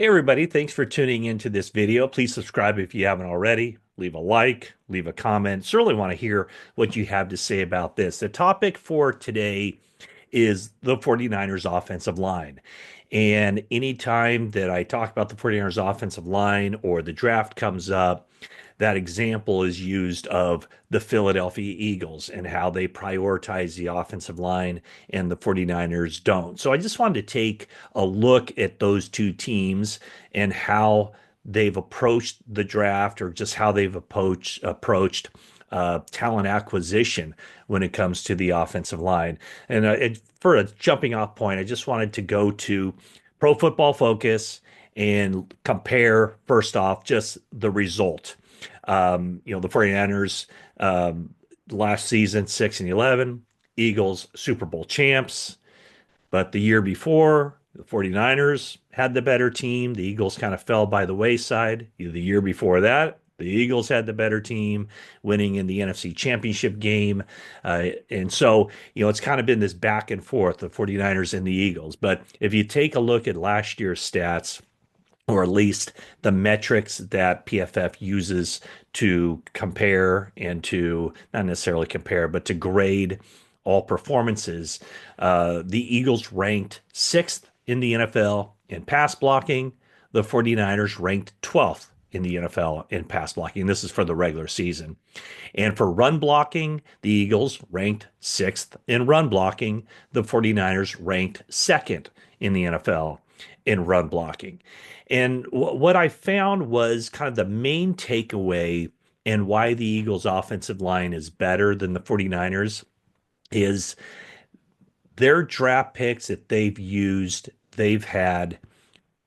Hey everybody, thanks for tuning into this video. Please subscribe if you haven't already. Leave a like, leave a comment. Certainly want to hear what you have to say about this. The topic for today is the 49ers offensive line. And anytime that I talk about the 49ers offensive line or the draft comes up, that example is used of the Philadelphia Eagles and how they prioritize the offensive line and the 49ers don't. So I just wanted to take a look at those two teams and how they've approached the draft or just how they've approached talent acquisition when it comes to the offensive line. And for a jumping off point, I just wanted to go to Pro Football Focus and compare, first off, just the result. The 49ers last season, 6-11, Eagles Super Bowl champs. But the year before, the 49ers had the better team. The Eagles kind of fell by the wayside. The year before that, the Eagles had the better team, winning in the NFC Championship game. And so, it's kind of been this back and forth, the 49ers and the Eagles. But if you take a look at last year's stats, or at least the metrics that PFF uses to compare and to not necessarily compare, but to grade all performances. The Eagles ranked sixth in the NFL in pass blocking. The 49ers ranked 12th in the NFL in pass blocking. This is for the regular season. And for run blocking, the Eagles ranked sixth in run blocking. The 49ers ranked second in the NFL in run blocking. And what I found was kind of the main takeaway and why the Eagles' offensive line is better than the 49ers is their draft picks that they've used. They've had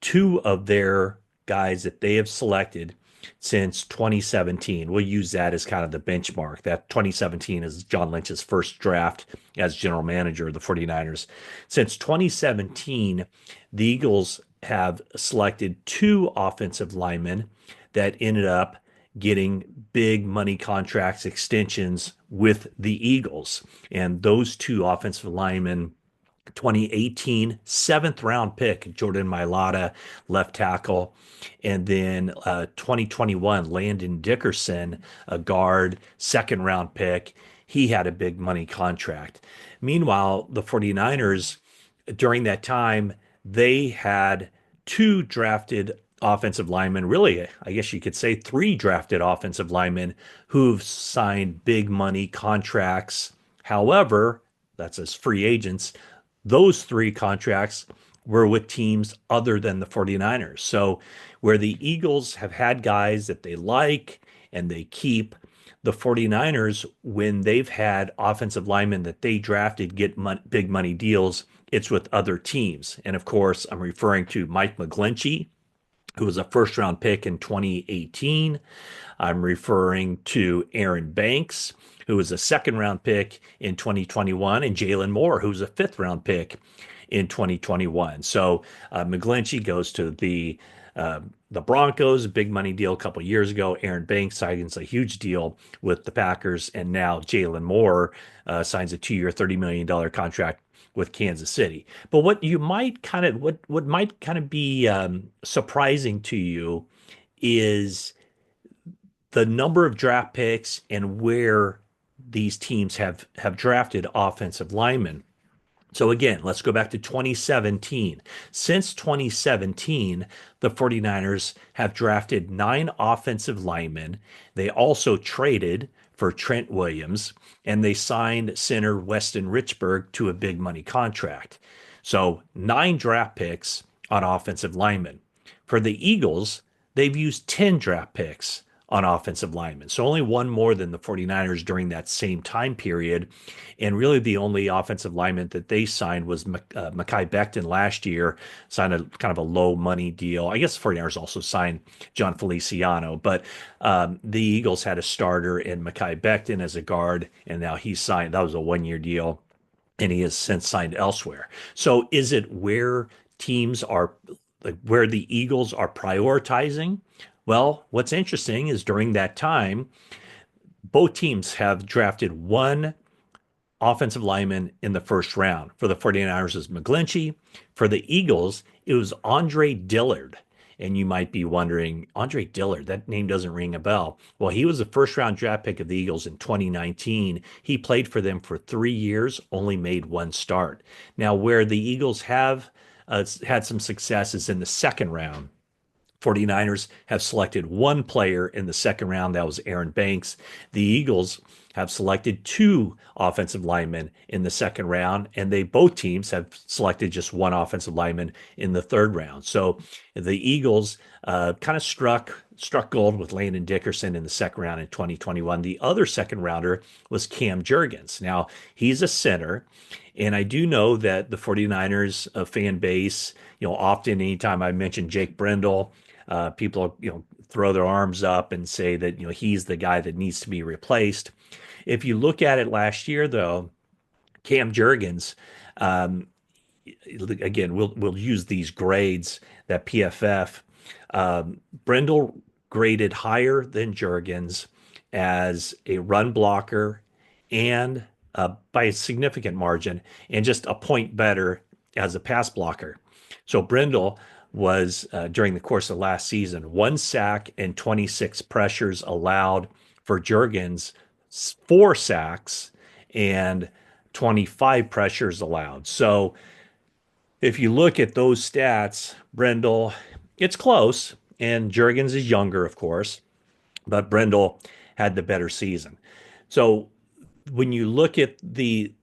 two of their guys that they have selected since 2017. We'll use that as kind of the benchmark. That 2017 is John Lynch's first draft as general manager of the 49ers. Since 2017, the Eagles have selected two offensive linemen that ended up getting big money contracts extensions with the Eagles. And those two offensive linemen, 2018 seventh round pick Jordan Mailata, left tackle, and then 2021 Landon Dickerson, a guard, second round pick. He had a big money contract. Meanwhile, the 49ers during that time, they had two drafted offensive linemen, really, I guess you could say three drafted offensive linemen who've signed big money contracts. However, that's as free agents. Those three contracts were with teams other than the 49ers. So, where the Eagles have had guys that they like and they keep, the 49ers, when they've had offensive linemen that they drafted get big money deals, it's with other teams. And of course, I'm referring to Mike McGlinchey, who was a first round pick in 2018. I'm referring to Aaron Banks, who was a second round pick in 2021, and Jalen Moore, who was a fifth round pick in 2021. So McGlinchey goes to the Broncos, a big money deal a couple of years ago. Aaron Banks signs a huge deal with the Packers, and now Jalen Moore signs a 2-year, $30 million contract with Kansas City. But what might kind of be surprising to you is the number of draft picks and where these teams have drafted offensive linemen. So again, let's go back to 2017. Since 2017, the 49ers have drafted 9 offensive linemen. They also traded for Trent Williams, and they signed center Weston Richburg to a big money contract. So 9 draft picks on offensive linemen. For the Eagles, they've used 10 draft picks on offensive linemen. So only one more than the 49ers during that same time period. And really the only offensive lineman that they signed was Mekhi Becton last year, signed a kind of a low money deal. I guess the 49ers also signed John Feliciano, but the Eagles had a starter in Mekhi Becton as a guard, and now he signed, that was a 1-year deal, and he has since signed elsewhere. So is it where teams are, like where the Eagles are prioritizing? Well, what's interesting is during that time, both teams have drafted one offensive lineman in the first round. For the 49ers, it was McGlinchey. For the Eagles, it was Andre Dillard. And you might be wondering, Andre Dillard, that name doesn't ring a bell. Well, he was a first round draft pick of the Eagles in 2019. He played for them for 3 years, only made one start. Now, where the Eagles have had some successes in the second round, 49ers have selected one player in the second round. That was Aaron Banks. The Eagles have selected two offensive linemen in the second round, and they both teams have selected just one offensive lineman in the third round. So the Eagles kind of struck gold with Landon Dickerson in the second round in 2021. The other second rounder was Cam Jurgens. Now, he's a center, and I do know that the 49ers fan base, often anytime I mention Jake Brendel, people, throw their arms up and say that, he's the guy that needs to be replaced. If you look at it last year, though, Cam Jurgens, um, again, we'll use these grades that PFF. Brendel graded higher than Jurgens as a run blocker and by a significant margin, and just a point better as a pass blocker. So Brendel was during the course of last season, one sack and 26 pressures allowed for Jurgens, four sacks and 25 pressures allowed. So if you look at those stats, Brendel, it's close, and Jurgens is younger, of course, but Brendel had the better season. So when you look at the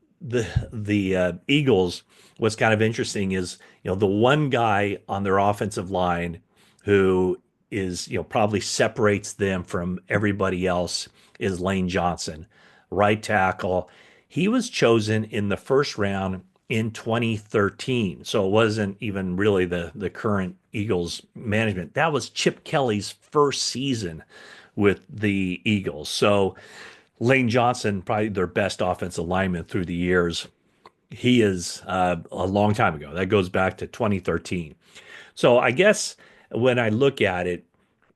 Eagles, what's kind of interesting is the one guy on their offensive line who is probably separates them from everybody else is Lane Johnson, right tackle. He was chosen in the first round in 2013, so it wasn't even really the current Eagles management. That was Chip Kelly's first season with the Eagles. So Lane Johnson, probably their best offensive lineman through the years. He is a long time ago. That goes back to 2013. So I guess when I look at it,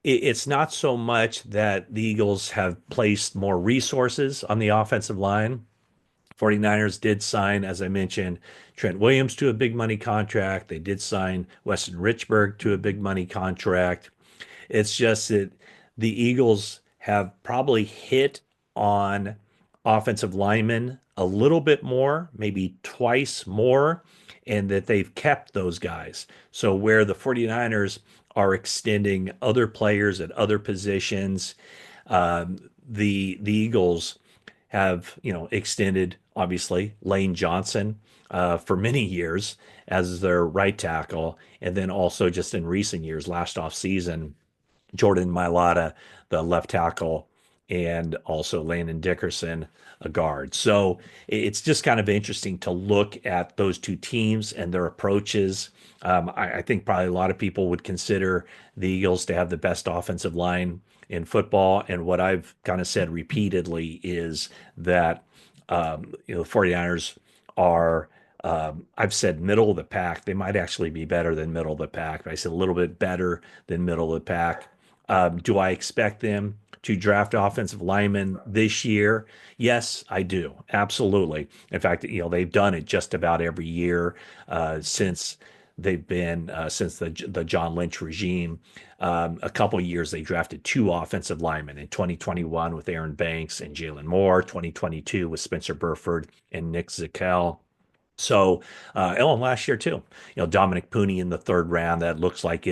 it's not so much that the Eagles have placed more resources on the offensive line. 49ers did sign, as I mentioned, Trent Williams to a big money contract. They did sign Weston Richburg to a big money contract. It's just that the Eagles have probably hit on offensive linemen a little bit more, maybe twice more, and that they've kept those guys. So where the 49ers are extending other players at other positions, the Eagles have, extended obviously Lane Johnson for many years as their right tackle, and then also just in recent years, last off season, Jordan Mailata, the left tackle, and also Landon Dickerson, a guard. So it's just kind of interesting to look at those two teams and their approaches. I think probably a lot of people would consider the Eagles to have the best offensive line in football. And what I've kind of said repeatedly is that, the 49ers are, I've said middle of the pack. They might actually be better than middle of the pack, but I said a little bit better than middle of the pack. Do I expect them to draft offensive linemen this year? Yes, I do. Absolutely. In fact, they've done it just about every year since they've been since the John Lynch regime. A couple of years they drafted two offensive linemen in 2021 with Aaron Banks and Jalen Moore, 2022 with Spencer Burford and Nick Zakel. So, and last year too, Dominic Pooney in the third round. That looks like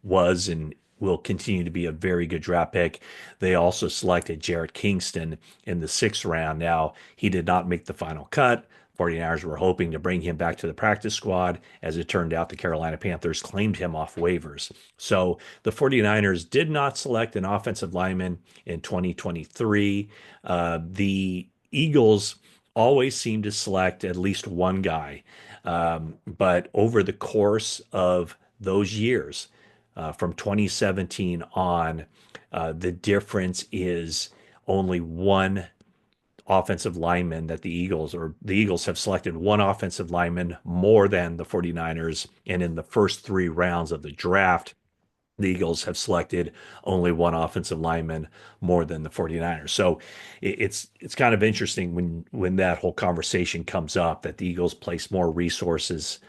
was and will continue to be a very good draft pick. They also selected Jarrett Kingston in the sixth round. Now, he did not make the final cut. 49ers were hoping to bring him back to the practice squad. As it turned out, the Carolina Panthers claimed him off waivers. So the 49ers did not select an offensive lineman in 2023. The Eagles always seem to select at least one guy. But over the course of those years, from 2017 on, the difference is only one offensive lineman that the Eagles have selected one offensive lineman more than the 49ers. And in the first three rounds of the draft, the Eagles have selected only one offensive lineman more than the 49ers. So it's kind of interesting when that whole conversation comes up that the Eagles place more resources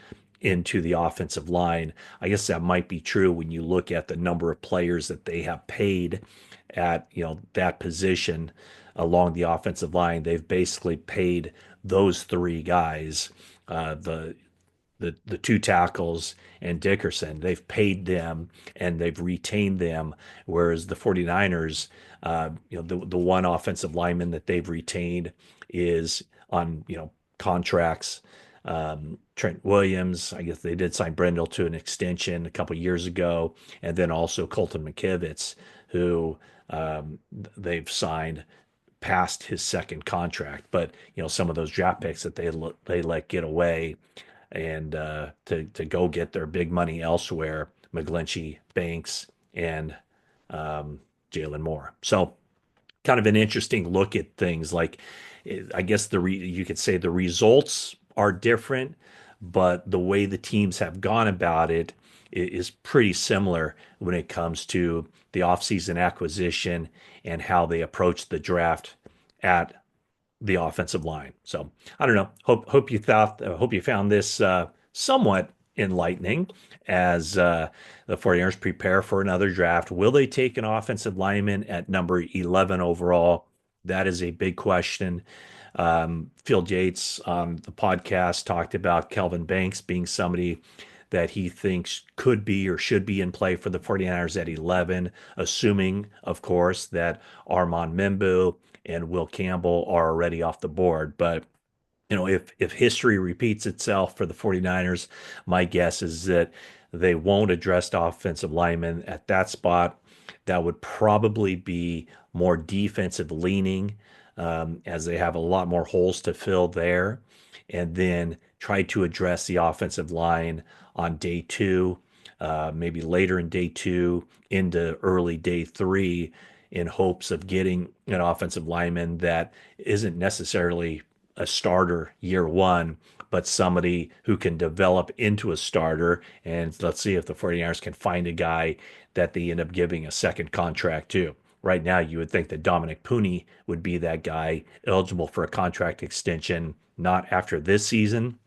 into the offensive line. I guess that might be true when you look at the number of players that they have paid at, that position along the offensive line. They've basically paid those three guys, the two tackles and Dickerson. They've paid them and they've retained them, whereas the 49ers, the one offensive lineman that they've retained is on, contracts. Trent Williams, I guess they did sign Brendel to an extension a couple years ago, and then also Colton McKivitz, who they've signed past his second contract. But some of those draft picks that they let get away, and to go get their big money elsewhere, McGlinchey, Banks, and Jalen Moore. So kind of an interesting look at things. Like, I guess you could say the results are different, but the way the teams have gone about it is pretty similar when it comes to the offseason acquisition and how they approach the draft at the offensive line. So I don't know. Hope you found this somewhat enlightening as the 49ers prepare for another draft. Will they take an offensive lineman at number 11 overall? That is a big question. Phil Yates on the podcast talked about Kelvin Banks being somebody that he thinks could be or should be in play for the 49ers at 11, assuming, of course, that Armand Membu and Will Campbell are already off the board. But if history repeats itself for the 49ers, my guess is that they won't address the offensive linemen at that spot. That would probably be more defensive leaning, as they have a lot more holes to fill there, and then try to address the offensive line on day two, maybe later in day two into early day three, in hopes of getting an offensive lineman that isn't necessarily a starter year one, but somebody who can develop into a starter. And let's see if the 49ers can find a guy that they end up giving a second contract to. Right now, you would think that Dominic Pooney would be that guy eligible for a contract extension, not after this season,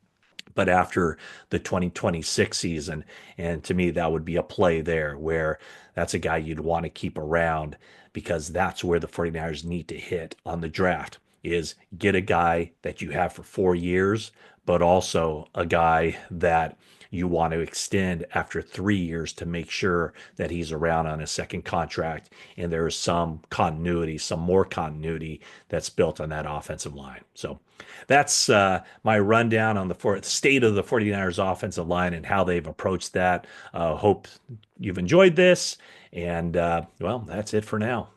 but after the 2026 season. And to me, that would be a play there where that's a guy you'd want to keep around, because that's where the 49ers need to hit on the draft, is get a guy that you have for 4 years, but also a guy that you want to extend after 3 years to make sure that he's around on a second contract and there is some continuity, some more continuity that's built on that offensive line. So that's my rundown on the state of the 49ers offensive line and how they've approached that. Hope you've enjoyed this. And well, that's it for now.